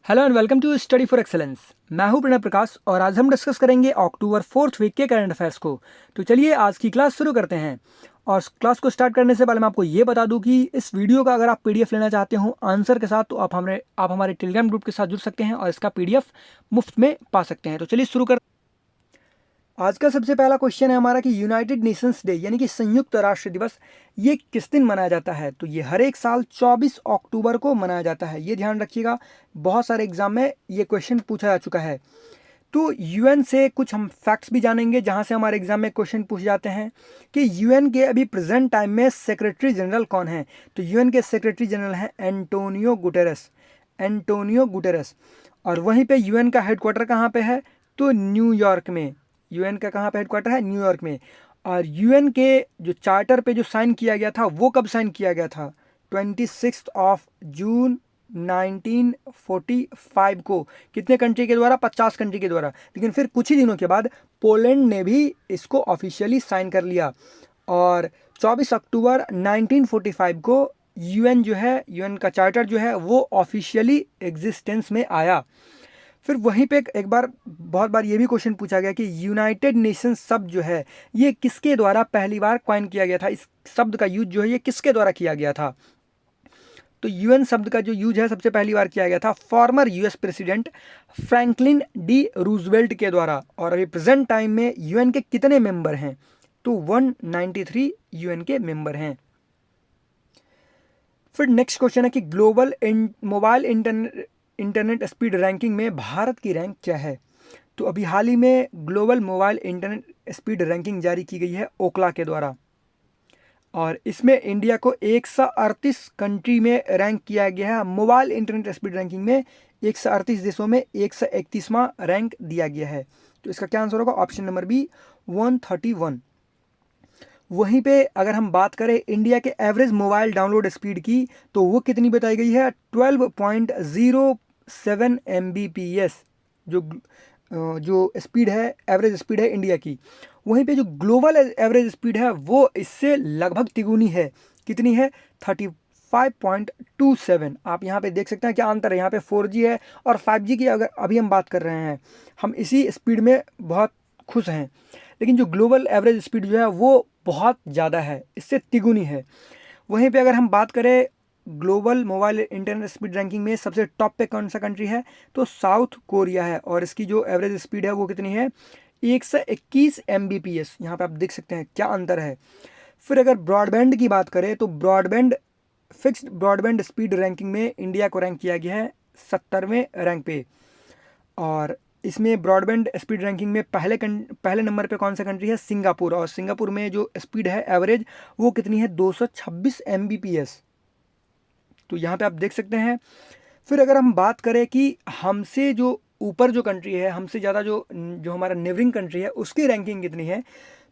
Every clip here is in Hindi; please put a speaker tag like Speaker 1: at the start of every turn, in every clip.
Speaker 1: Hello and welcome to study for excellence. मैं हूं प्रणव प्रकाश और आज हम डिस्कस करेंगे अक्टूबर 4th वीक के करंट अफेयर्स को। तो चलिए आज की क्लास शुरू करते हैं। और क्लास को स्टार्ट करने से पहले मैं आपको ये बता दूं कि इस वीडियो का अगर आप पीडीएफ लेना चाहते हो आंसर के साथ तो आप हमारे टेलीग्राम ग्रुप के साथ जुड़ सकते हैं और इसका पीडीएफ मुफ्त में पा सकते हैं। तो चलिए शुरू कर। आज का सबसे पहला क्वेश्चन है हमारा कि यूनाइटेड नेशंस डे यानी कि संयुक्त राष्ट्र दिवस ये किस दिन मनाया जाता है। तो ये हर एक साल 24 अक्टूबर को मनाया जाता है, ये ध्यान रखिएगा। बहुत सारे एग्जाम में ये क्वेश्चन पूछा जा चुका है। तो यूएन से कुछ हम फैक्ट्स भी जानेंगे जहां से हमारे एग्जाम में क्वेश्चन पूछे जाते हैं कि यूएन के अभी प्रेजेंट टाइम में सेक्रेटरी जनरल कौन है। तो यूएन के सेक्रेटरी जनरल हैं एंटोनियो गुटेरेस। और वहीं पे यूएन का हेडक्वार्टर कहाँ पे है, तो न्यूयॉर्क में। यूएन का कहाँ पे हेडक्वार्टर है, न्यूयॉर्क में। और यूएन के जो चार्टर पे जो साइन किया गया था वो कब साइन किया गया था, 26 जून 1945 को। कितने कंट्री के द्वारा, 50 कंट्री के द्वारा। लेकिन फिर कुछ ही दिनों के बाद पोलैंड ने भी इसको ऑफिशियली साइन कर लिया और 24 अक्टूबर 1945 को यूएन जो है, यूएन का चार्टर जो है वो ऑफिशियली एग्जिस्टेंस में आया। फिर वहीं पे एक बार बहुत बार ये भी क्वेश्चन पूछा गया कि यूनाइटेड नेशंस शब्द जो है ये किसके द्वारा पहली बार कॉइन किया गया था, इस शब्द का यूज जो है ये किसके द्वारा किया गया था। तो यूएन शब्द का जो यूज है सबसे पहली बार किया गया था former US president Franklin D Roosevelt के द्वारा। और अभी प्रेजेंट टाइम में यूएन के कितने मेंबर हैं, तो 193 यूएन के मेंबर हैं। फिर नेक्स्ट क्वेश्चन है कि global mobile internet speed ranking में भारत की रैंक क्या है। तो अभी हाल ही में global mobile internet speed ranking जारी की गई है ओकला के द्वारा और इसमें इंडिया को 138 कंट्री में रैंक किया गया है। मोबाइल इंटरनेट स्पीड रैंकिंग में 138 देशों में 131वां रैंक दिया गया है। तो इसका क्या आंसर होगा, ऑप्शन नंबर बी 131। वहीं पे अगर हम बात करें इंडिया के एवरेज मोबाइल डाउनलोड स्पीड की तो वो कितनी बताई गई है, 12.07 Mbps जो स्पीड है, एवरेज स्पीड है इंडिया की। वहीं पे जो ग्लोबल एवरेज स्पीड है वो इससे लगभग तिगुनी है। कितनी है, 35.27। आप यहाँ पे देख सकते हैं क्या अंतर है, यहाँ पे 4G है और 5G की अगर अभी हम बात कर रहे हैं, हम इसी स्पीड में बहुत खुश हैं। लेकिन जो ग्लोबल एवरेज स्पीड जो है वो बहुत ज़्यादा है, इससे तिगुनी है। वहीं पे अगर हम बात करें global mobile internet speed ranking में सबसे टॉप पे कौन सा कंट्री है, तो साउथ कोरिया है और इसकी जो एवरेज स्पीड है वो कितनी है, 121 Mbps। यहाँ पे आप देख सकते हैं क्या अंतर है। फिर अगर ब्रॉडबैंड की बात करें तो फिक्स्ड ब्रॉडबैंड स्पीड रैंकिंग में इंडिया को रैंक किया गया है 70वें रैंक पे। और इसमें ब्रॉडबैंड स्पीड रैंकिंग में पहले नंबर पे कौन सा कंट्री है, सिंगापुर। और सिंगापुर में जो स्पीड है एवरेज वो कितनी है, 226 Mbps। तो यहाँ पे आप देख सकते हैं। फिर अगर हम बात करें कि हमसे जो ऊपर जो कंट्री है, हमसे ज़्यादा जो जो हमारा नेबरिंग कंट्री है उसकी रैंकिंग कितनी है,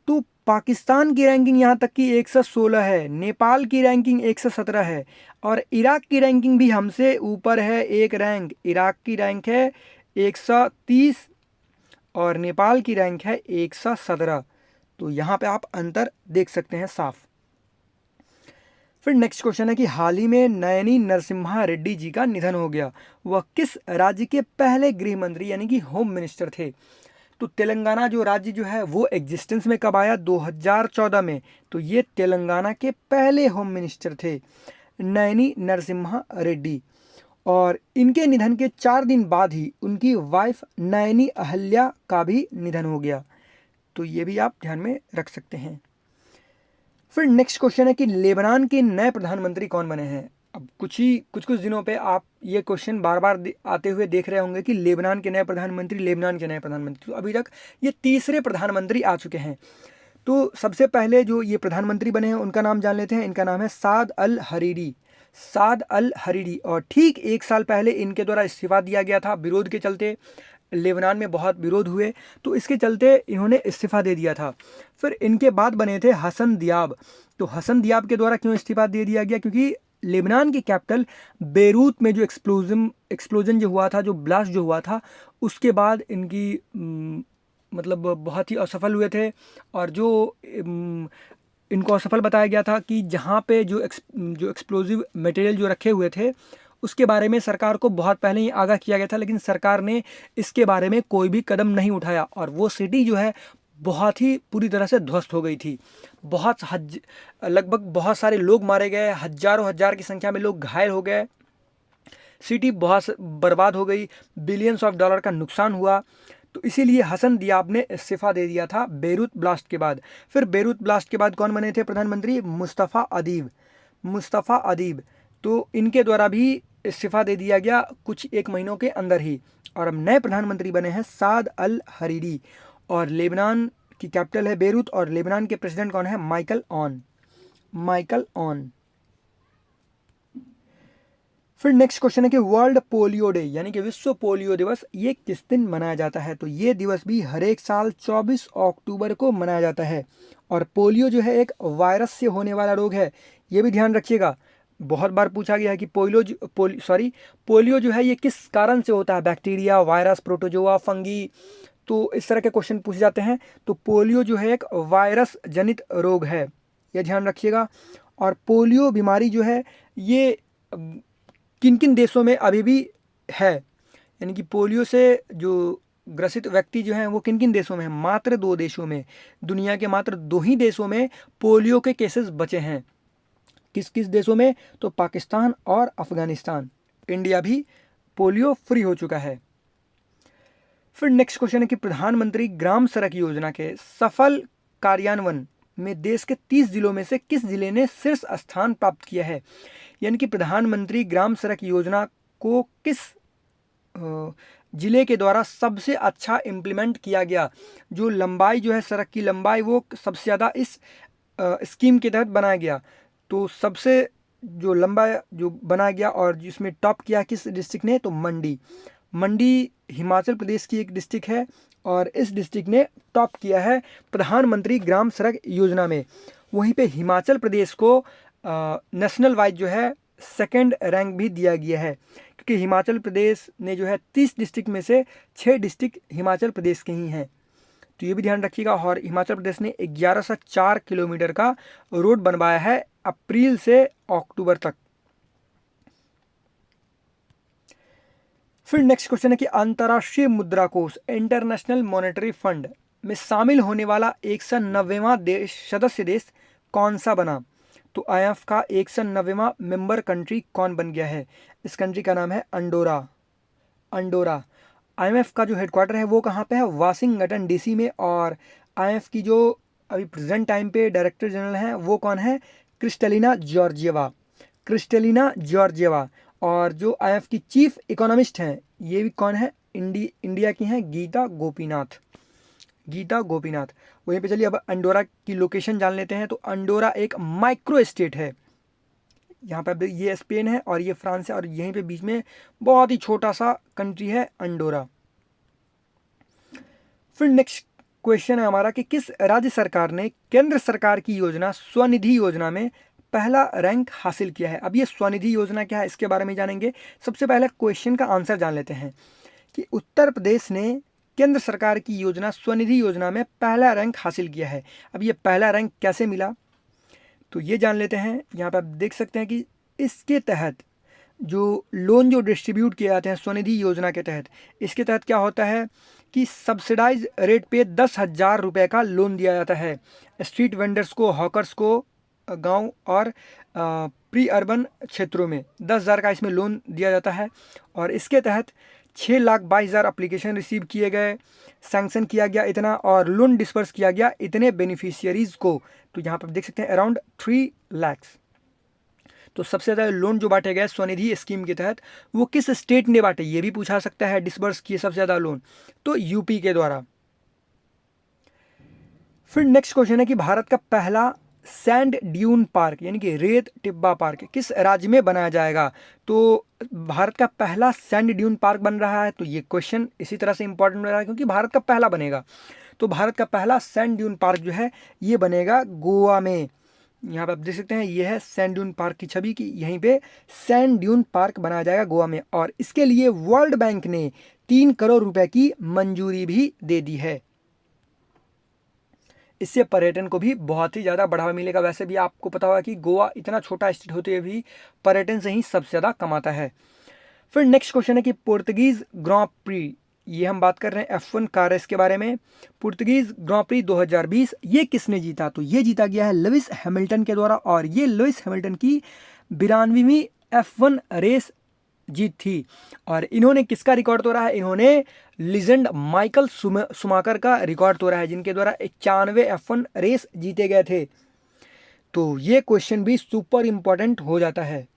Speaker 1: तो पाकिस्तान की रैंकिंग यहाँ तक कि 116 है, नेपाल की रैंकिंग 117 है और इराक की रैंकिंग भी हमसे ऊपर है एक रैंक। इराक की रैंक है 130 और नेपाल की रैंक है 117। तो यहाँ पे आप अंतर देख सकते हैं साफ। फिर नेक्स्ट क्वेश्चन है कि हाल ही में नयनी नरसिम्हा रेड्डी जी का निधन हो गया। वह किस राज्य के पहले गृह मंत्री यानी कि होम मिनिस्टर थे। तो तेलंगाना जो राज्य जो है वो एग्जिस्टेंस में कब आया, 2014 में। तो ये तेलंगाना के पहले होम मिनिस्टर थे नयनी नरसिम्हा रेड्डी। और इनके निधन के 4 दिन बाद ही उनकी वाइफ नयनी अहल्या का भी निधन हो गया। तो ये भी आप ध्यान में रख सकते हैं। फिर नेक्स्ट क्वेश्चन है कि लेबनान के नए प्रधानमंत्री कौन बने हैं। अब कुछ दिनों पे आप ये क्वेश्चन बार बार आते हुए देख रहे होंगे कि लेबनान के नए प्रधानमंत्री। तो अभी तक ये तीसरे प्रधानमंत्री आ चुके हैं। तो सबसे पहले जो ये प्रधानमंत्री बने हैं उनका नाम जान लेते हैं। इनका नाम है साद अल हरीरी। और ठीक 1 साल पहले इनके द्वारा इस्तीफा दिया गया था विरोध के चलते। लेबनान में बहुत विरोध हुए तो इसके चलते इन्होंने इस्तीफा दे दिया था। फिर इनके बाद बने थे हसन दियाब। तो हसन दियाब के द्वारा क्यों इस्तीफा दे दिया गया, क्योंकि लेबनान की कैपिटल बेरूत में जो एक्सप्लोजन जो हुआ था, जो ब्लास्ट जो हुआ था, उसके बाद इनकी मतलब बहुत ही असफल हुए थे। और जो इनको असफल बताया गया था कि जहाँ पे जो एक्सप्लोजिव मटेरियल जो रखे हुए थे उसके बारे में सरकार को बहुत पहले ही आगाह किया गया था, लेकिन सरकार ने इसके बारे में कोई भी कदम नहीं उठाया और वो सिटी जो है बहुत ही पूरी तरह से ध्वस्त हो गई थी। लगभग बहुत सारे लोग मारे गए, हजारों हजार की संख्या में लोग घायल हो गए, सिटी बहुत बर्बाद हो गई, बिलियंस ऑफ डॉलर का नुकसान हुआ। तो इसीलिए हसन दियाब ने इस्तीफा दे दिया था बेरूत ब्लास्ट के बाद। फिर बेरूत ब्लास्ट के बाद कौन बने थे प्रधानमंत्री? मुस्तफ़ा अदीब। तो इनके द्वारा भी इस्तीफा दे दिया गया कुछ एक महीनों के अंदर ही, और अब नए प्रधानमंत्री बने हैं साद अल हरीरी, और लेबनान की कैपिटल है बेरूत, और लेबनान के प्रेसिडेंट कौन है? Michael on. फिर नेक्स्ट क्वेश्चन है कि वर्ल्ड पोलियो डे यानी कि विश्व पोलियो दिवस ये किस दिन मनाया जाता है? तो ये दिवस भी हर एक साल 24 अक्टूबर को मनाया जाता है। और पोलियो जो है एक वायरस से होने वाला रोग है, ये भी ध्यान रखिएगा। बहुत बार पूछा गया है कि पोलियो जो है ये किस कारण से होता है? बैक्टीरिया, वायरस, प्रोटोजोआ, फंगी, तो इस तरह के क्वेश्चन पूछे जाते हैं। तो पोलियो जो है एक वायरस जनित रोग है, यह ध्यान रखिएगा। और पोलियो बीमारी जो है ये किन किन देशों में अभी भी है, यानी कि पोलियो से जो ग्रसित व्यक्ति जो हैं वो किन किन देशों में हैं? मात्र 2 देशों में, दुनिया के मात्र 2 ही देशों में पोलियो के केसेस बचे हैं। किस किस देशों में? तो पाकिस्तान और अफगानिस्तान। इंडिया भी पोलियो फ्री हो चुका है। फिर नेक्स्ट क्वेश्चन है कि प्रधानमंत्री ग्राम सड़क योजना के सफल कार्यान्वयन में देश के 30 जिलों में से किस जिले ने शीर्ष स्थान प्राप्त किया है? यानी कि प्रधानमंत्री ग्राम सड़क योजना को किस जिले के द्वारा सबसे अच्छा इम्प्लीमेंट किया गया? जो लंबाई जो है सड़क की लंबाई वो सबसे ज़्यादा इस स्कीम के तहत बनाया गया। तो सबसे जो लंबा जो बनाया गया और जिसमें टॉप किया किस डिस्ट्रिक्ट ने? तो मंडी हिमाचल प्रदेश की एक डिस्ट्रिक्ट है और इस डिस्ट्रिक्ट ने टॉप किया है प्रधानमंत्री ग्राम सड़क योजना में। वहीं पे हिमाचल प्रदेश को नेशनल वाइज जो है सेकंड रैंक भी दिया गया है, क्योंकि हिमाचल प्रदेश ने जो है 30 डिस्ट्रिक्ट में से 6 डिस्ट्रिक्ट हिमाचल प्रदेश के ही हैं। तो ये भी ध्यान रखिएगा। और हिमाचल प्रदेश ने 1104 किलोमीटर का रोड बनवाया है अप्रैल से अक्टूबर तक। फिर नेक्स्ट क्वेश्चन है कि अंतर्राष्ट्रीय मुद्रा कोष इंटरनेशनल मॉनेटरी फंड में शामिल होने वाला 190वां सदस्य देश कौन सा बना? तो IMF का 190वां मेंबर कंट्री कौन बन गया है? इस कंट्री का नाम है अंडोरा। IMF का जो हेडक्वार्टर है वो कहाँ पे है? वाशिंगटन DC में। और IMF की जो अभी प्रेजेंट टाइम पे डायरेक्टर जनरल हैं वो कौन है? Kristalina Georgieva. और जो IMF की चीफ इकोनॉमिस्ट हैं ये भी कौन है? इंडिया की हैं गीता गोपीनाथ। वहीं पे चलिए अब अंडोरा की लोकेशन जान लेते हैं। तो अंडोरा एक माइक्रो स्टेट है। यहाँ पे ये स्पेन है और ये फ्रांस है और यहीं पे बीच में बहुत ही छोटा सा कंट्री है अंडोरा। फिर नेक्स्ट क्वेश्चन है हमारा कि किस राज्य सरकार ने केंद्र सरकार की योजना स्वनिधि योजना में पहला रैंक हासिल किया है? अब ये स्वनिधि योजना क्या है इसके बारे में जानेंगे। सबसे पहले क्वेश्चन का आंसर जान लेते हैं कि उत्तर प्रदेश ने केंद्र सरकार की योजना स्वनिधि योजना में पहला रैंक हासिल किया है। अब ये पहला रैंक कैसे मिला तो ये जान लेते हैं। यहाँ पे आप देख सकते हैं कि इसके तहत जो लोन जो डिस्ट्रीब्यूट किए जाते हैं स्वनिधि योजना के तहत, इसके तहत क्या होता है कि सब्सिडाइज रेट पे 10,000 रुपये का लोन दिया जाता है स्ट्रीट वेंडर्स को, हॉकर्स को, गांव और प्री अर्बन क्षेत्रों में 10,000 का इसमें लोन दिया जाता है। और इसके तहत 6,22,000 एप्लीकेशन रिसीव किए गए, सैंक्शन किया गया इतना और लोन डिस्पर्स किया गया इतने बेनिफिशियरीज को। तो यहाँ पर देख सकते हैं अराउंड 3 लाख। तो सबसे ज़्यादा लोन जो बांटे गए स्वनिधि स्कीम के तहत वो किस स्टेट ने बांटे, ये भी पूछा सकता है। डिस्पर्स किए सबसे ज़्यादा लोन तो यूपी के द्वारा। फिर नेक्स्ट क्वेश्चन है कि भारत का पहला सैंड ड्यून पार्क यानी कि रेत टिब्बा पार्क किस राज्य में बनाया जाएगा? तो भारत का पहला सैंड ड्यून पार्क बन रहा है। तो ये क्वेश्चन इसी तरह से इंपॉर्टेंट हो रहा है क्योंकि भारत का पहला बनेगा। तो भारत का पहला सैंड ड्यून पार्क जो है ये बनेगा गोवा में। यहाँ पे आप देख सकते हैं ये है सैंड ड्यून पार्क की छवि की, यहीं पे सैंड ड्यून पार्क बनाया जाएगा गोवा में। और इसके लिए वर्ल्ड बैंक ने 3 करोड़ रुपए की मंजूरी भी दे दी है। इससे पर्यटन को भी बहुत ही ज़्यादा बढ़ावा मिलेगा। वैसे भी आपको पता होगा कि गोवा इतना छोटा स्टेट होते हुए भी पर्यटन से ही सबसे ज़्यादा कमाता है। फिर नेक्स्ट क्वेश्चन है कि पुर्तगीज ग्रां प्री, ये हम बात कर रहे हैं F1 कार रेस के बारे में। पुर्तगीज ग्रां प्री 2020 ये किसने जीता? तो ये जीता गया है लुइस हैमिल्टन के द्वारा, और ये लुइस हैमिल्टन की 92वीं F1 रेस जीत थी। और इन्होंने किसका रिकॉर्ड तोड़ा है? इन्होंने लीजेंड माइकल शुमाकर का रिकॉर्ड तोड़ा है, जिनके द्वारा 91 F1 रेस जीते गए थे। तो ये क्वेश्चन भी सुपर इंपॉर्टेंट हो जाता है।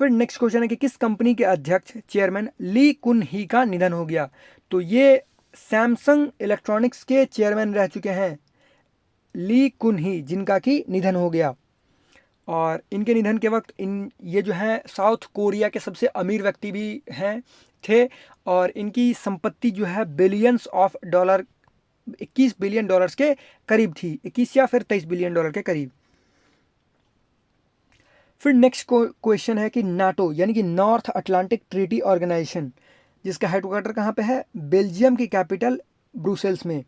Speaker 1: फिर नेक्स्ट क्वेश्चन है कि किस कंपनी के अध्यक्ष चेयरमैन ली कुन ही का निधन हो गया? तो ये सैमसंग इलेक्ट्रॉनिक्स के चेयरमैन रह चुके हैं ली कुन ही, जिनका कि निधन हो गया। और इनके निधन के वक्त ये जो है साउथ कोरिया के सबसे अमीर व्यक्ति भी हैं थे, और इनकी संपत्ति जो है billions of dollar, 21 billion dollars के करीब थी, 21 या फिर 23 बिलियन डॉलर के करीब। फिर नेक्स्ट क्वेश्चन है कि नाटो यानी कि नॉर्थ अटलांटिक ट्रीटी ऑर्गेनाइजेशन, जिसका हेडक्वार्टर कहाँ पे है? बेल्जियम की कैपिटल ब्रुसेल्स में।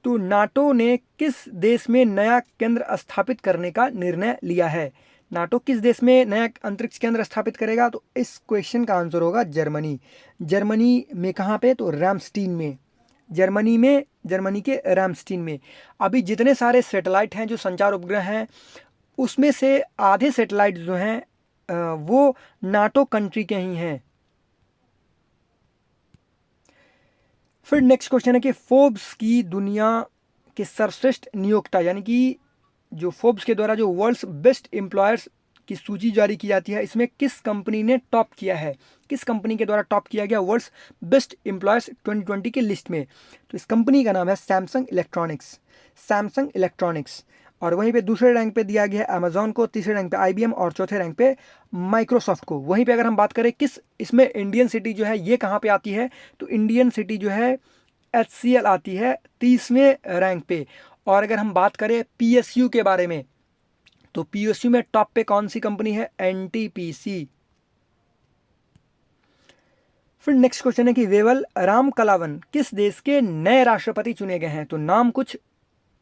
Speaker 1: तो नाटो ने किस देश में नया केंद्र स्थापित करने का निर्णय लिया है? नाटो किस देश में नया अंतरिक्ष केंद्र स्थापित करेगा? तो इस क्वेश्चन का आंसर होगा जर्मनी। जर्मनी में कहाँ पे? तो रैमस्टीन में। जर्मनी के रैमस्टीन में। अभी जितने सारे सैटेलाइट हैं जो संचार उपग्रह हैं, उसमें से आधे सैटेलाइट जो हैं वो नाटो कंट्री के ही हैं। फिर नेक्स्ट क्वेश्चन है कि फोर्ब्स की दुनिया के सर्वश्रेष्ठ नियोक्ता, यानी कि जो फोर्ब्स के द्वारा जो वर्ल्ड्स बेस्ट एम्प्लॉयर्स की सूची जारी की जाती है, इसमें किस कंपनी ने टॉप किया है? किस कंपनी के द्वारा टॉप किया गया वर्ल्ड्स बेस्ट एम्प्लॉयर्स 2020 की लिस्ट में? तो इस कंपनी का नाम है सैमसंग इलेक्ट्रॉनिक्स। और वहीं पे दूसरे रैंक पे दिया गया है अमेजॉन को, तीसरे रैंक पे IBM और चौथे रैंक पे माइक्रोसॉफ्ट को। वहीं पे अगर हम बात करें किस इसमें इंडियन सिटी जो है ये कहाँ पे आती है, तो इंडियन सिटी जो है HCL आती है 30वें रैंक पे। और अगर हम बात करें PSU के बारे में, तो PSU में टॉप पे कौन सी कंपनी है? NTPC। फिर नेक्स्ट क्वेश्चन है कि वेवल राम कलावन किस देश के नए राष्ट्रपति चुने गए हैं? तो नाम कुछ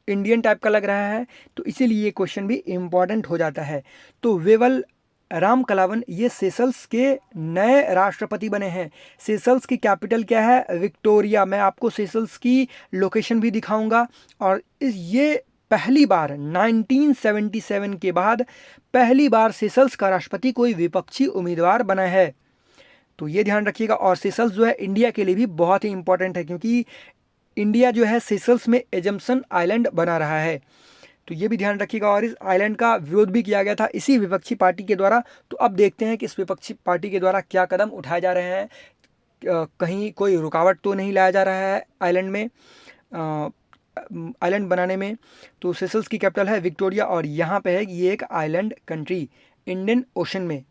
Speaker 1: इंडियन टाइप का लग रहा है, तो इसीलिए ये क्वेश्चन भी इम्पॉर्टेंट हो जाता है। तो वेवल राम कलावन ये सेशल्स के नए राष्ट्रपति बने हैं। सेशल्स की कैपिटल क्या है? विक्टोरिया। मैं आपको सेशल्स की लोकेशन भी दिखाऊंगा। और ये पहली बार 1977 के बाद पहली बार सेशल्स का राष्ट्रपति कोई विपक्षी उम्मीदवार बना है, तो ये ध्यान रखिएगा। और सेशल्स जो है इंडिया के लिए भी बहुत ही इंपॉर्टेंट है, क्योंकि इंडिया जो है सेशल्स में एजम्पशन आइलैंड बना रहा है, तो ये भी ध्यान रखिएगा। और इस आइलैंड का विरोध भी किया गया था इसी विपक्षी पार्टी के द्वारा। तो अब देखते हैं कि इस विपक्षी पार्टी के द्वारा क्या कदम उठाए जा रहे हैं। कहीं कोई रुकावट तो नहीं लाया जा रहा है आइलैंड बनाने में। तो सेशल्स की कैपिटल है विक्टोरिया, और यहाँ पे है ये एक आइलैंड कंट्री इंडियन ओशन में,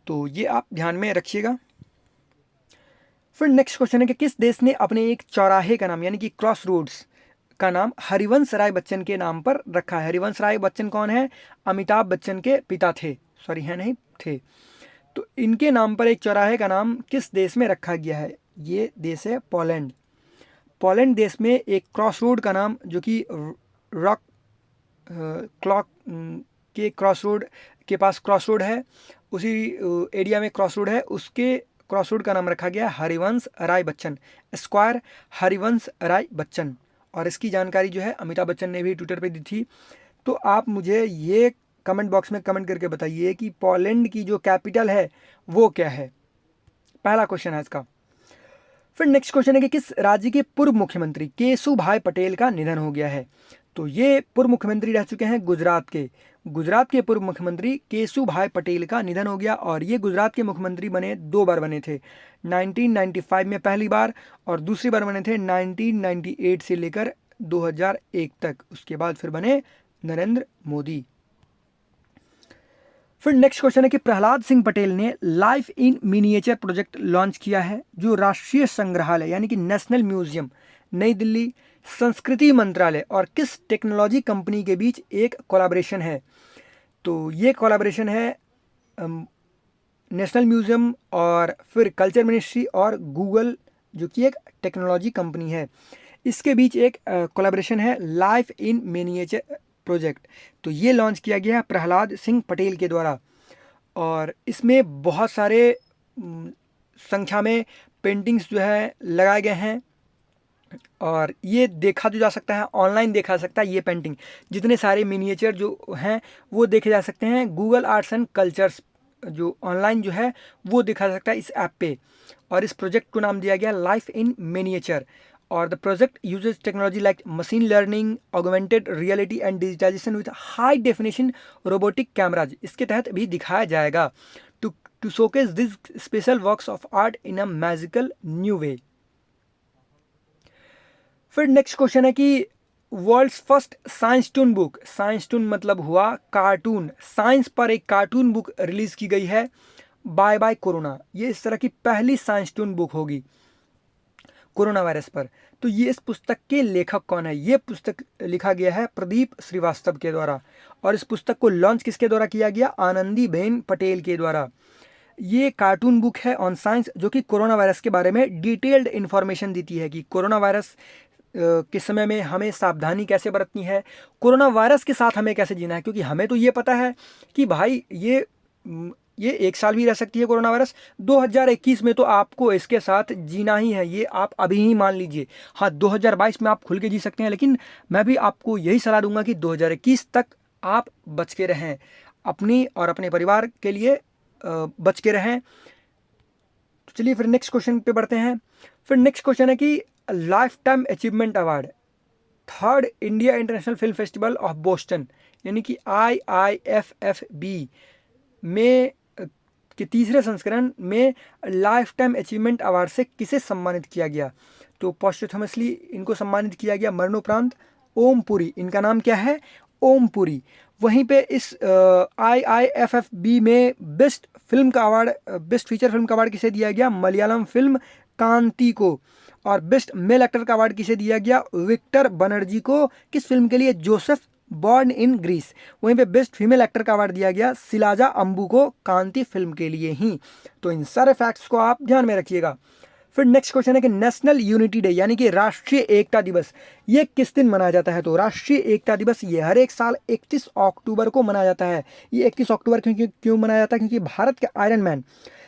Speaker 1: तो ये आप ध्यान में रखिएगा। फिर नेक्स्ट क्वेश्चन है कि किस देश ने अपने एक चौराहे का नाम यानी कि क्रॉस रोड्स का नाम हरिवंश राय बच्चन के नाम पर रखा है? हरिवंश राय बच्चन कौन है? अमिताभ बच्चन के पिता थे, सॉरी है नहीं थे। तो इनके नाम पर एक चौराहे का नाम किस देश में रखा गया है? ये देश है पोलैंड। पोलैंड देश में एक क्रॉस रोड का नाम, जो कि रॉक क्लॉक के क्रॉस रोड के पास क्रॉस रोड है, उसी एरिया में क्रॉस रोड है, उसके क्रॉस रोड का नाम रखा गया हरिवंश राय बच्चन, स्क्वायर हरिवंश राय बच्चन। और इसकी जानकारी जो है अमिताभ बच्चन ने भी ट्विटर पे दी थी। तो आप मुझे ये कमेंट बॉक्स में कमेंट करके बताइए कि पोलैंड की जो कैपिटल है वो क्या है? पहला क्वेश्चन है इसका। फिर नेक्स्ट क्वेश्चन है कि किस राज्य के पूर्व मुख्यमंत्री केशुभाई पटेल का निधन हो गया है? तो ये पूर्व मुख्यमंत्री रह चुके हैं गुजरात के पूर्व मुख्यमंत्री केशुभाई पटेल का निधन हो गया। और ये गुजरात के मुख्यमंत्री बने 2 बार बने थे, 1995 में पहली बार, और दूसरी बार बने थे 1998 से लेकर 2001 तक। उसके बाद फिर बने नरेंद्र मोदी। फिर नेक्स्ट क्वेश्चन है कि प्रहलाद सिंह पटेल ने life in miniature project launch किया है, जो राष्ट्रीय संग्रहालय यानी कि नेशनल म्यूजियम नई दिल्ली, संस्कृति मंत्रालय और किस टेक्नोलॉजी कंपनी के बीच एक कोलैबोरेशन है? तो ये कोलैबोरेशन है नेशनल म्यूजियम और फिर कल्चर मिनिस्ट्री और गूगल, जो कि एक टेक्नोलॉजी कंपनी है। इसके बीच एक कोलैबोरेशन है, लाइफ इन मिनिएचर प्रोजेक्ट। तो ये लॉन्च किया गया है प्रहलाद सिंह पटेल के द्वारा, और इसमें बहुत सारे संख्या में पेंटिंग्स जो है लगाए गए हैं, और ये देखा जो जा सकता है, ऑनलाइन देखा जा सकता है। ये पेंटिंग, जितने सारे मिनिएचर जो हैं वो देखे जा सकते हैं गूगल आर्ट्स एंड कल्चर्स, जो ऑनलाइन जो है वो देखा जा सकता है इस ऐप पे। और इस प्रोजेक्ट को नाम दिया गया लाइफ इन मिनिएचर, और the project uses technology like machine learning, augmented reality and digitisation with high definition robotic cameras. इसके तहत भी दिखाया जाएगा to showcase this special works of art in a magical new way. फिर नेक्स्ट क्वेश्चन है कि world's first science toon book, science toon मतलब हुआ कार्टून, साइंस पर एक कार्टून बुक रिलीज की गई है, बाय बाय कोरोना। ये इस तरह की पहली साइंस टून बुक होगी कोरोना वायरस पर। तो ये इस पुस्तक के लेखक कौन है? ये पुस्तक लिखा गया है प्रदीप श्रीवास्तव के द्वारा, और इस पुस्तक को लॉन्च किसके द्वारा किया गया? आनंदीबेन पटेल के द्वारा। ये कार्टून बुक है ऑन साइंस, जो कि कोरोना वायरस के बारे में डिटेल्ड इन्फॉर्मेशन देती है कि कोरोना वायरस के समय में हमें सावधानी कैसे बरतनी है, कोरोना वायरस के साथ हमें कैसे जीना है। क्योंकि हमें तो ये पता है कि भाई ये 1 साल भी रह सकती है कोरोना वायरस, 2021 में तो आपको इसके साथ जीना ही है, ये आप अभी ही मान लीजिए। हाँ, 2022 में आप खुल के जी सकते हैं, लेकिन मैं भी आपको यही सलाह दूंगा कि 2021 तक आप बच के रहें, अपनी और अपने परिवार के लिए बच के रहें। तो चलिए फिर नेक्स्ट क्वेश्चन पे बढ़ते हैं। फिर नेक्स्ट क्वेश्चन है कि life time achievement award, third India international film festival of Boston यानी कि IIFFB में के तीसरे संस्करण में लाइफ टाइम अचीवमेंट अवार्ड से किसे सम्मानित किया गया? तो पोस्टथमसली इनको सम्मानित किया गया मरणोपरांत ओम पुरी। इनका नाम क्या है? ओम पुरी। वहीं पे इस IIFFB में बेस्ट फिल्म का अवार्ड, बेस्ट फीचर फिल्म का अवार्ड किसे दिया गया? मलयालम फिल्म कांति को। और बेस्ट मेल एक्टर का अवार्ड किसे दिया गया? विक्टर बनर्जी को। किस फिल्म के लिए? Joseph born in Greece. वहीं पे बेस्ट फीमेल एक्टर का अवार्ड दिया गया सिलाजा अंबू को, कांति फिल्म के लिए ही। तो इन सारे फैक्ट्स को आप ध्यान में रखिएगा। फिर नेक्स्ट क्वेश्चन है कि नेशनल यूनिटी डे यानी कि राष्ट्रीय एकता दिवस, ये किस दिन मनाया जाता है? तो राष्ट्रीय एकता दिवस ये हर एक साल 31 अक्टूबर को मनाया जाता है। ये 31 अक्टूबर क्यों मनाया जाता है? क्योंकि भारत के आयरन मैन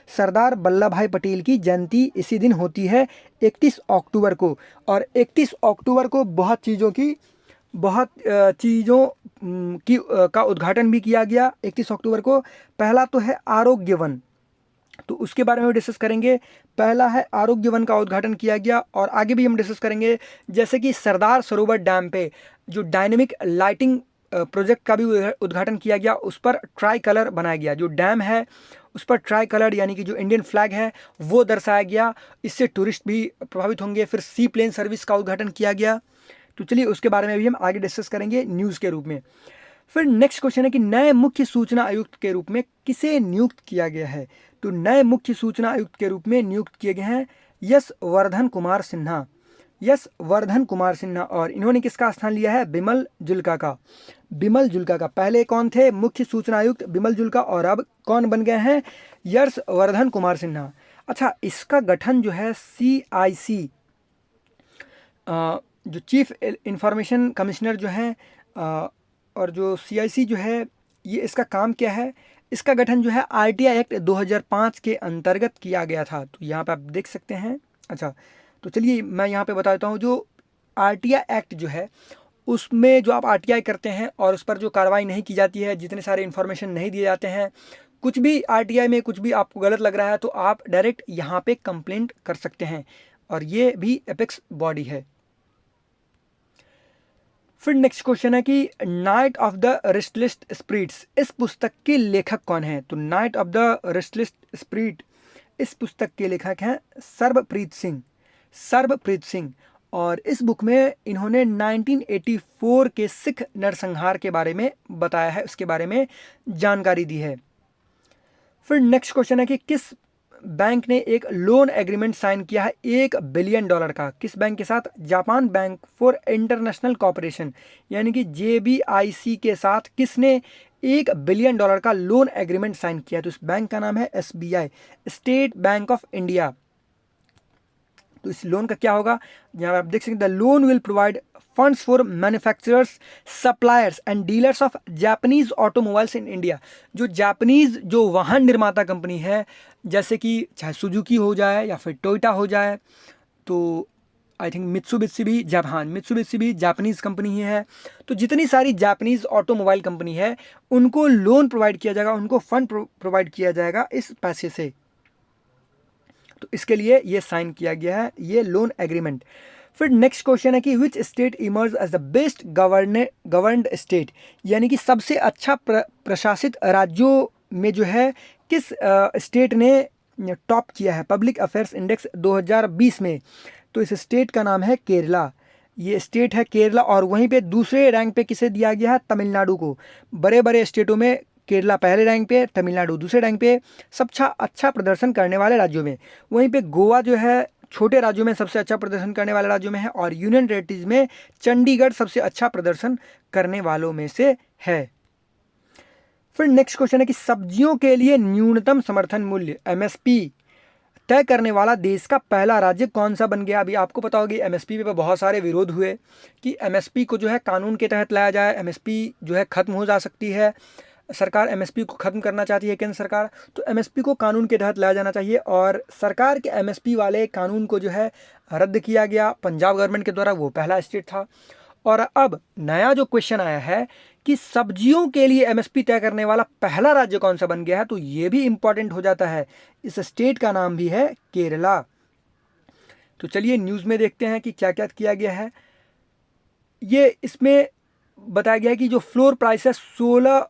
Speaker 1: सरदार वल्लभ भाई पटेल की जयंती इसी दिन होती है, 31 अक्टूबर को। और 31 अक्टूबर को बहुत चीज़ों का उद्घाटन भी किया गया 31 अक्टूबर को। पहला तो है आरोग्य वन, तो उसके बारे में डिस्कस करेंगे। पहला है आरोग्य वन का उद्घाटन किया गया, और आगे भी हम डिस्कस करेंगे। जैसे कि सरदार सरोवर डैम पे जो डायनेमिक लाइटिंग प्रोजेक्ट का भी उद्घाटन किया गया, उस पर ट्राई कलर बनाया गया। जो डैम है उस पर ट्राई कलर यानी कि जो इंडियन फ्लैग है वो दर्शाया गया, इससे टूरिस्ट भी प्रभावित होंगे। फिर सी प्लेन सर्विस का उद्घाटन किया गया। तो चलिए उसके बारे में भी हम आगे डिस्कस करेंगे न्यूज़ के रूप में। फिर नेक्स्ट क्वेश्चन है कि नए मुख्य सूचना आयुक्त के रूप में किसे नियुक्त किया गया है? तो नए मुख्य सूचना आयुक्त के रूप में नियुक्त किए गए हैं यशवर्धन कुमार सिन्हा। यशवर्धन कुमार सिन्हा, और इन्होंने किसका स्थान लिया है? बिमल जुल्का का। बिमल जुल्का का। पहले कौन थे मुख्य सूचना आयुक्त? बिमल जुल्का, और अब कौन बन गए हैं? यशवर्धन कुमार सिन्हा। अच्छा, इसका गठन जो है CIC, जो चीफ इंफॉर्मेशन कमिश्नर जो हैं, और जो CIC जो है, ये इसका काम क्या है? इसका गठन जो है RTI एक्ट 2005 के अंतर्गत किया गया था। तो यहाँ पे आप देख सकते हैं। अच्छा, तो चलिए मैं यहाँ पे बता देता हूँ। जो RTI एक्ट जो है उसमें जो आप RTI करते हैं और उस पर जो कार्रवाई नहीं की जाती है, जितने सारे इन्फॉर्मेशन नहीं दिए जाते हैं, कुछ भी RTI में कुछ भी आपको गलत लग रहा है, तो आप डायरेक्ट यहाँ पे कंप्लेंट कर सकते हैं, और ये भी एपेक्स बॉडी है। फिर नेक्स्ट क्वेश्चन है कि night of the restless spirits, इस पुस्तक के लेखक कौन है? तो night of the restless spirit, इस पुस्तक के लेखक हैं सर्बप्रीत सिंह। सर्बप्रीत सिंह, और इस बुक में इन्होंने 1984 के सिख नरसंहार के बारे में बताया है, उसके बारे में जानकारी दी है। फिर नेक्स्ट क्वेश्चन है कि किस बैंक ने एक लोन एग्रीमेंट साइन किया है $1 बिलियन का? किस बैंक के साथ? Japan bank for international cooperation यानी कि JBIC के साथ किसने $1 बिलियन का लोन एग्रीमेंट साइन किया? तो इस बैंक का नाम है SBI, state bank of India. तो इस लोन का क्या होगा, यहाँ आप देख सकते हैं, the loan will provide funds for manufacturers, suppliers and dealers of Japanese automobiles in India. जो जापानीज जो वाहन निर्माता कंपनी है, जैसे कि चाहे सुजुकी हो जाए या फिर टोयोटा हो जाए, तो आई थिंक मित्सुबिशी भी मित्सुबिशी भी जापानीज़ कंपनी ही है। तो जितनी सारी जापानीज़ ऑटोमोबाइल कंपनी है उनको लोन प्रोवाइड किया जाएगा, उनको फंड प्रोवाइड किया जाएगा इस पैसे से। तो इसके लिए ये साइन किया गया है ये लोन एग्रीमेंट। फिर नेक्स्ट क्वेश्चन है कि which state emerge as the best governed state, यानी कि सबसे अच्छा प्रशासित राज्यों में जो है किस स्टेट ने टॉप किया है पब्लिक अफेयर्स इंडेक्स 2020 में। तो इस स्टेट का नाम है केरला। ये स्टेट है केरला, और वहीं पे दूसरे रैंक पे किसे दिया गया है, तमिलनाडु को। बड़े बड़े स्टेटों में केरला पहले रैंक पे, तमिलनाडु दूसरे रैंक पे, सबसे अच्छा प्रदर्शन करने वाले राज्यों में। वहीं पे गोवा जो है छोटे राज्यों में सबसे अच्छा प्रदर्शन करने वाले राज्यों में है, और यूनियन टेरिटरीज में चंडीगढ़ सबसे अच्छा प्रदर्शन करने वालों में से है। फिर नेक्स्ट क्वेश्चन है कि सब्जियों के लिए न्यूनतम समर्थन मूल्य एमएसपी तय करने वाला देश का पहला राज्य कौन सा बन गया। अभी आपको पता होगी एमएसपी पे बहुत सारे विरोध हुए कि एमएसपी को जो है कानून के तहत लाया जाए, एमएसपी जो है ख़त्म हो जा सकती है, सरकार एमएसपी को ख़त्म करना चाहती है केंद्र सरकार, तो एमएसपी को कानून के तहत लाया जाना चाहिए। और सरकार के एमएसपी वाले कानून को जो है रद्द किया गया पंजाब गवर्नमेंट के द्वारा, वो पहला स्टेट था। और अब नया जो क्वेश्चन आया है कि सब्जियों के लिए एमएसपी तय करने वाला पहला राज्य कौन सा बन गया है, तो ये भी इंपॉर्टेंट हो जाता है। इस स्टेट का नाम भी है केरला। तो चलिए न्यूज़ में देखते हैं कि क्या क्या किया गया है। ये इसमें बताया गया है कि जो फ्लोर प्राइस है 16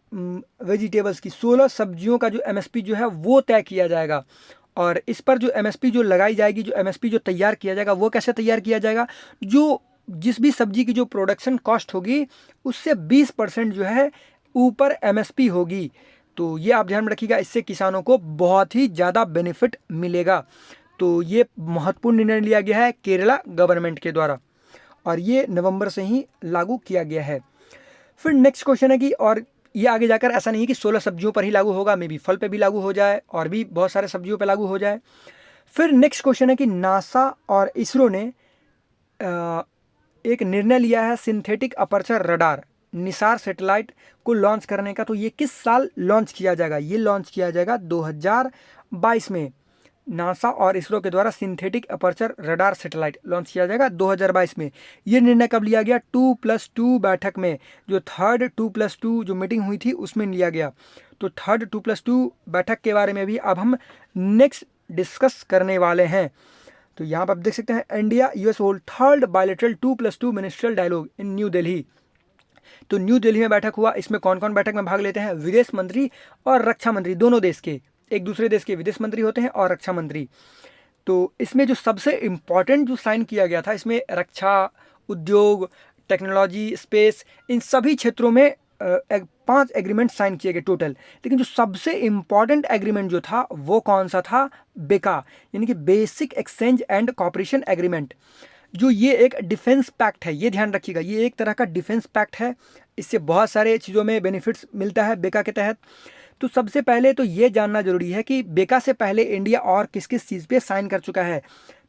Speaker 1: वेजिटेबल्स की, 16 सब्जियों का जो एमएसपी जो है वो तय किया जाएगा। और इस पर जो एमएसपी जो लगाई जाएगी, जो एमएसपी जो तैयार किया जाएगा, वो कैसे तैयार किया जाएगा, जो जिस भी सब्जी की जो प्रोडक्शन कॉस्ट होगी उससे 20% जो है ऊपर एमएसपी होगी। तो ये आप ध्यान में रखिएगा, इससे किसानों को बहुत ही ज़्यादा बेनिफिट मिलेगा। तो ये महत्वपूर्ण निर्णय लिया गया है केरला गवर्नमेंट के द्वारा, और ये नवंबर से ही लागू किया गया है। फिर नेक्स्ट क्वेश्चन है कि और ये आगे जाकर ऐसा नहीं है कि 16 सब्जियों पर ही लागू होगा, मे बी फल पे भी लागू हो जाए और भी बहुत सारे सब्जियों पे लागू हो जाए। फिर नेक्स्ट क्वेश्चन है कि नासा और इसरो ने एक निर्णय लिया है synthetic aperture radar Nisar satellite को लॉन्च करने का। तो ये किस साल लॉन्च किया जाएगा, ये लॉन्च किया जाएगा 2022 में। नासा और इसरो के द्वारा synthetic aperture radar satellite launch किया जाएगा 2022 में। ये निर्णय कब लिया गया, 2+2 बैठक में, जो थर्ड 2+2 जो मीटिंग हुई थी उसमें लिया गया। तो थर्ड 2+2 बैठक के बारे में भी अब हम नेक्स्ट डिस्कस करने वाले हैं। तो यहाँ पर आप देख सकते हैं India US hold third bilateral 2+2 ministerial dialogue in New Delhi. तो न्यू दिल्ली में बैठक हुआ। इसमें कौन कौन बैठक में भाग लेते हैं, विदेश मंत्री और रक्षा मंत्री, दोनों देश के, एक दूसरे देश के विदेश मंत्री होते हैं और रक्षा मंत्री। तो इसमें जो सबसे इम्पॉर्टेंट जो साइन किया गया था, इसमें रक्षा उद्योग, टेक्नोलॉजी, स्पेस, इन सभी क्षेत्रों में 5 एग्रीमेंट साइन किए गए टोटल। लेकिन जो सबसे इम्पॉर्टेंट एग्रीमेंट जो था वो कौन सा था, बेका, यानी कि basic exchange and cooperation agreement. जो ये एक डिफेंस पैक्ट है, ये ध्यान रखिएगा, ये एक तरह का डिफेंस पैक्ट है। इससे बहुत सारे चीज़ों में बेनिफिट्स मिलता है बेका के तहत। तो सबसे पहले तो ये जानना जरूरी है कि बेका से पहले इंडिया और किस किस चीज़ पे साइन कर चुका है।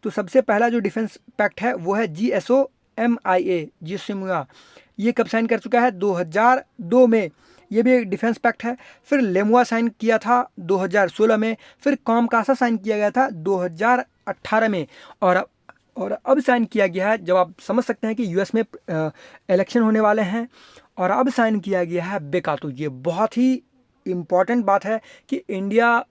Speaker 1: तो सबसे पहला जो डिफेंस पैक्ट है वो है GSOMIA। ये कब साइन कर चुका है, 2002 में, ये भी एक डिफेंस पैक्ट है। फिर लेमुआ साइन किया था 2016 में। फिर कॉमकासा साइन किया गया था 2018 में। और अब साइन किया गया है, जब आप समझ सकते हैं कि यूएस में इलेक्शन होने वाले हैं, और अब साइन किया गया है बेका। तो ये बहुत ही इम्पॉर्टेंट बात है कि इंडिया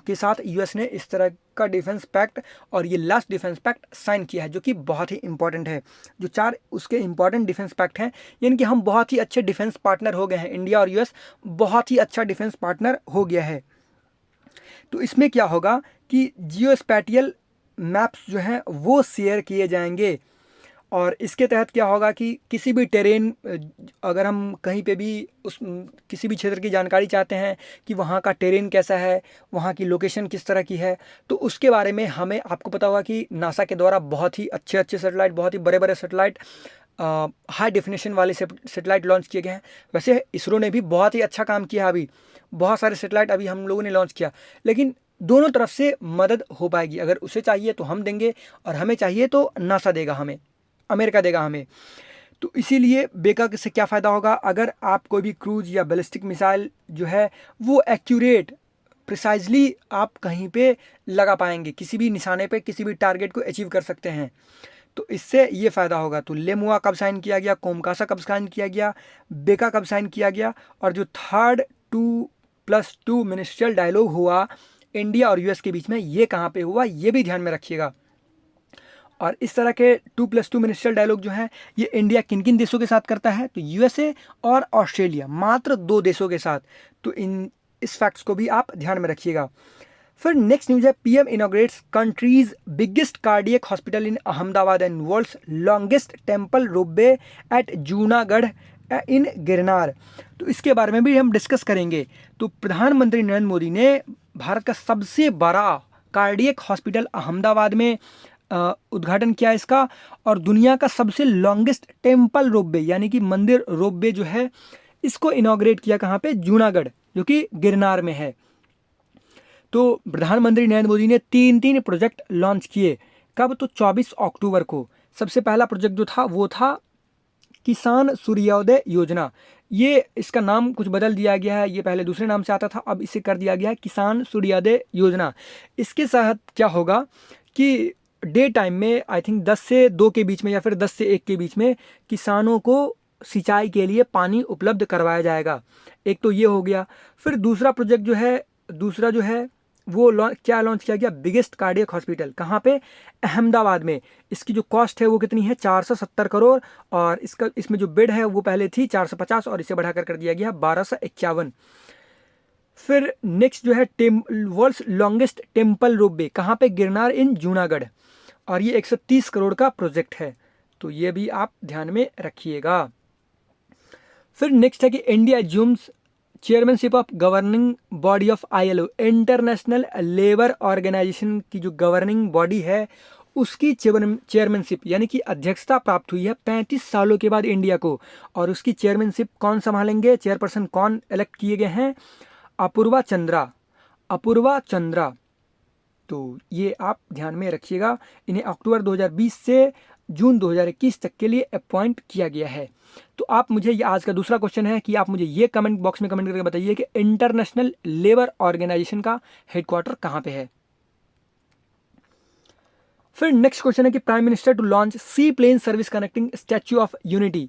Speaker 1: के साथ यूएस ने इस तरह का डिफेंस पैक्ट और ये लास्ट डिफेंस पैक्ट साइन किया है, जो कि बहुत ही इंपॉर्टेंट है। जो 4 उसके इंपॉर्टेंट डिफेंस पैक्ट हैं, यानी कि हम बहुत ही अच्छे डिफेंस पार्टनर हो गए हैं। इंडिया और यूएस बहुत ही अच्छा डिफेंस पार्टनर हो गया है। तो इसमें क्या होगा कि जियो स्पैटियल मैप्स जो हैं वो शेयर किए जाएंगे। और इसके तहत क्या होगा कि किसी भी टेरेन, अगर हम कहीं पे भी उस किसी भी क्षेत्र की जानकारी चाहते हैं कि वहाँ का टेरेन कैसा है, वहाँ की लोकेशन किस तरह की है, तो उसके बारे में हमें, आपको पता होगा कि नासा के द्वारा बहुत ही अच्छे अच्छे सैटेलाइट, बहुत ही बड़े बड़े सैटेलाइट, हाई डेफिनेशन वाले सैटेलाइट लॉन्च किए गए हैं। वैसे इसरो ने भी बहुत ही अच्छा काम किया, अभी बहुत सारे सैटेलाइट अभी हम लोगों ने लॉन्च किया। लेकिन दोनों तरफ से मदद हो पाएगी। अगर उसे चाहिए तो हम देंगे और हमें चाहिए तो नासा देगा हमें, अमेरिका देगा हमें। तो इसीलिए बेका से क्या फ़ायदा होगा, अगर आप कोई भी क्रूज या बैलिस्टिक मिसाइल जो है वो एक्यूरेट प्रिसाइजली आप कहीं पे लगा पाएंगे, किसी भी निशाने पे किसी भी टारगेट को अचीव कर सकते हैं। तो इससे ये फ़ायदा होगा। तो लेमुआ कब साइन किया गया, कोमकासा कब साइन किया गया, बेका कब साइन किया गया, और जो थर्ड 2+2 मिनिस्ट्रियल डायलॉग हुआ इंडिया और यूएस के बीच में, ये कहाँ पे हुआ, ये भी ध्यान में रखिएगा। और इस तरह के 2+2 मिनिस्ट्रियल डायलॉग जो है ये इंडिया किन किन देशों के साथ करता है, तो यूएसए और ऑस्ट्रेलिया, मात्र 2 देशों के साथ। तो इस फैक्ट्स को भी आप ध्यान में रखिएगा। फिर नेक्स्ट न्यूज है, PM inaugurates country's biggest cardiac hospital in Ahmedabad and world's longest temple ropeway at Junagadh in Girnar. तो इसके बारे में भी हम डिस्कस करेंगे। तो प्रधानमंत्री नरेंद्र मोदी ने भारत का सबसे बड़ा कार्डियक हॉस्पिटल अहमदाबाद में उद्घाटन किया इसका, और दुनिया का सबसे लॉन्गेस्ट टेम्पल रोपवे यानी कि मंदिर रोपवे जो है इसको इनॉग्रेट किया कहाँ पे, जूनागढ़, जो कि गिरनार में है। तो प्रधानमंत्री नरेंद्र मोदी ने 3 प्रोजेक्ट लॉन्च किए। कब, तो 24 अक्टूबर को। सबसे पहला प्रोजेक्ट जो था वो था किसान सूर्योदय योजना। ये इसका नाम कुछ बदल दिया गया है, ये पहले दूसरे नाम से आता था, अब इसे कर दिया गया है किसान सूर्योदय योजना। इसके तहत क्या होगा कि डे टाइम में आई थिंक 10 से 2 के बीच में या फिर 10 से 1 के बीच में किसानों को सिंचाई के लिए पानी उपलब्ध करवाया जाएगा। एक तो ये हो गया। फिर दूसरा प्रोजेक्ट जो है, दूसरा जो है वो क्या लॉन्च किया गया, बिगेस्ट कार्डियक हॉस्पिटल, कहाँ पे, अहमदाबाद में। इसकी जो कॉस्ट है वो कितनी है, 470 करोड़, और इसमें जो बेड है वो पहले थी 450 और इसे बढ़ाकर कर दिया गया 1251। फिर नेक्स्ट जो है वर्ल्ड्स लॉन्गेस्ट टेम्पल रोपवे, कहाँ पे, गिरनार इन जूनागढ़, और ये 130 करोड़ का प्रोजेक्ट है। तो ये भी आप ध्यान में रखिएगा। फिर नेक्स्ट है कि India assumes chairmanship of governing body of ILO, international labour organisation की जो गवर्निंग बॉडी है उसकी चेयरमैनशिप यानी कि अध्यक्षता प्राप्त हुई है 35 सालों के बाद इंडिया को। और उसकी चेयरमैनशिप कौन संभालेंगे, चेयरपर्सन कौन इलेक्ट किए गए हैं, अपूर्वा चंद्रा। तो ये आप ध्यान में रखिएगा। इन्हें अक्टूबर 2020 से जून 2021 तक के लिए अपॉइंट किया गया है। तो आप मुझे, ये आज का दूसरा क्वेश्चन है कि आप मुझे ये कमेंट बॉक्स में कमेंट करके बताइए कि इंटरनेशनल लेबर ऑर्गेनाइजेशन का हेडक्वार्टर कहाँ पे है। फिर नेक्स्ट क्वेश्चन है कि prime minister to launch seaplane service connecting statue of unity.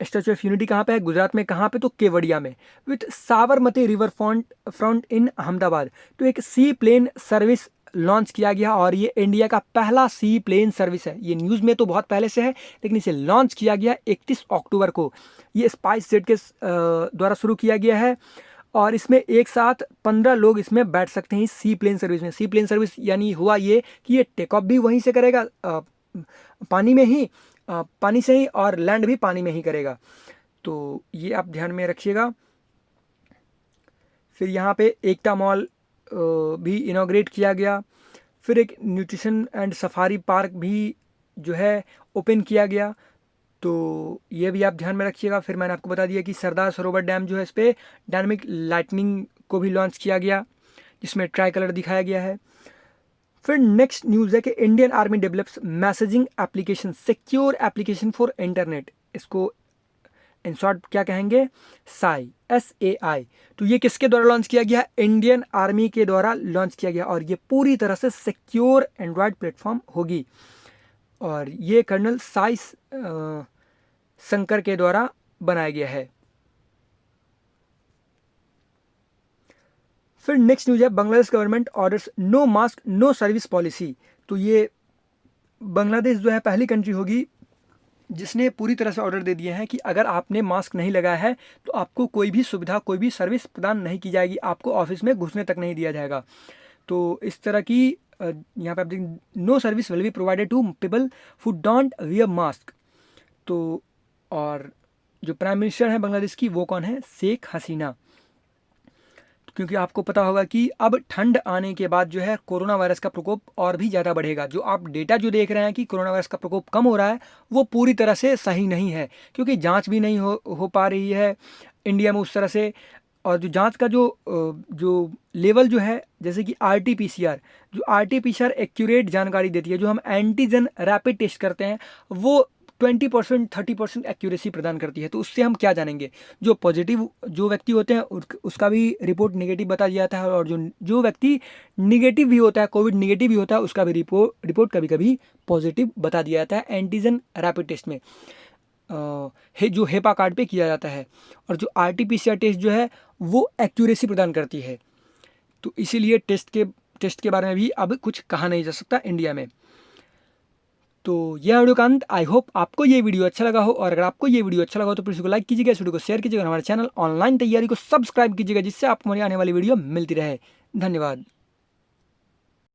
Speaker 1: Statue of unity कहाँ पे है, गुजरात में, कहाँ पे, तो केवड़िया में, with Sabarmati river front in Ahmedabad. तो एक सी प्लेन सर्विस लॉन्च किया गया और ये इंडिया का पहला सी प्लेन सर्विस है। ये न्यूज़ में तो बहुत पहले से है लेकिन इसे लॉन्च किया गया 31 अक्टूबर को। ये स्पाइस जेट के द्वारा शुरू किया गया है और इसमें एक साथ 15 लोग इसमें बैठ सकते हैं इस सी प्लेन सर्विस में। सी प्लेन सर्विस यानी हुआ ये कि ये टेक ऑफ भी वहीं से करेगा, पानी में ही, पानी से ही, और लैंड भी पानी में ही करेगा। तो ये आप ध्यान में रखिएगा। फिर यहाँ पे एकता मॉल भी इनॉग्रेट किया गया। फिर एक न्यूट्रिशन एंड सफारी पार्क भी जो है ओपन किया गया। तो ये भी आप ध्यान में रखिएगा। फिर मैंने आपको बता दिया कि सरदार सरोवर डैम जो है इस पर डायनामिक लाइटनिंग को भी लॉन्च किया गया जिसमें ट्राई कलर दिखाया गया है। फिर नेक्स्ट न्यूज़ है कि Indian army develops messaging application, secure application for internet. इसको इन शॉर्ट क्या कहेंगे, साई, SAI। तो ये किसके द्वारा लॉन्च किया गया, इंडियन आर्मी के द्वारा लॉन्च किया गया और ये पूरी तरह से सिक्योर एंड्रॉयड प्लेटफॉर्म होगी और ये कर्नल साई शंकर के द्वारा बनाया गया है। फिर नेक्स्ट न्यूज है, Bangladesh government orders no mask no service policy. तो ये बांग्लादेश जो है पहली कंट्री होगी जिसने पूरी तरह से ऑर्डर दे दिए हैं कि अगर आपने मास्क नहीं लगाया है तो आपको कोई भी सुविधा, कोई भी सर्विस प्रदान नहीं की जाएगी, आपको ऑफिस में घुसने तक नहीं दिया जाएगा। तो इस तरह की यहाँ पे आप देखें, no service will be provided to people who don't wear mask. तो और जो प्राइम मिनिस्टर हैं बांग्लादेश की वो कौन है, शेख हसीना। क्योंकि आपको पता होगा कि अब ठंड आने के बाद जो है कोरोना वायरस का प्रकोप और भी ज़्यादा बढ़ेगा। जो आप डेटा जो देख रहे हैं कि कोरोना वायरस का प्रकोप कम हो रहा है वो पूरी तरह से सही नहीं है क्योंकि जांच भी नहीं हो पा रही है इंडिया में उस तरह से, और जो जांच का जो लेवल जो है, जैसे कि आरटी-पीसीआर, जो आरटी-पीसीआर एक्यूरेट जानकारी देती है। जो हम एंटीजन रैपिड टेस्ट करते हैं वो 20% 30% एक्यूरेसी प्रदान करती है। तो उससे हम क्या जानेंगे, जो पॉजिटिव जो व्यक्ति होते हैं उसका भी रिपोर्ट नेगेटिव बता दिया जाता है, और जो जो व्यक्ति निगेटिव भी होता है, कोविड निगेटिव भी होता है, उसका भी रिपोर्ट कभी कभी पॉजिटिव बता दिया जाता है एंटीजन रैपिड टेस्ट में, जो हेपा कार्ड पे किया जाता है। और जो आरटी-पीसीआर टेस्ट जो है वो एक्यूरेसी प्रदान करती है। तो इसीलिए टेस्ट के बारे में भी अब कुछ कहा नहीं जा सकता इंडिया में। तो यह वीडियो का अंत। आई होप आपको ये वीडियो अच्छा लगा हो, और अगर आपको ये वीडियो अच्छा लगा हो तो प्लीज़ इसको लाइक कीजिएगा, इस वीडियो को शेयर कीजिएगा, हमारे चैनल ऑनलाइन तैयारी को सब्सक्राइब कीजिएगा, जिससे आपको हमारी आने वाली वीडियो मिलती रहे। धन्यवाद।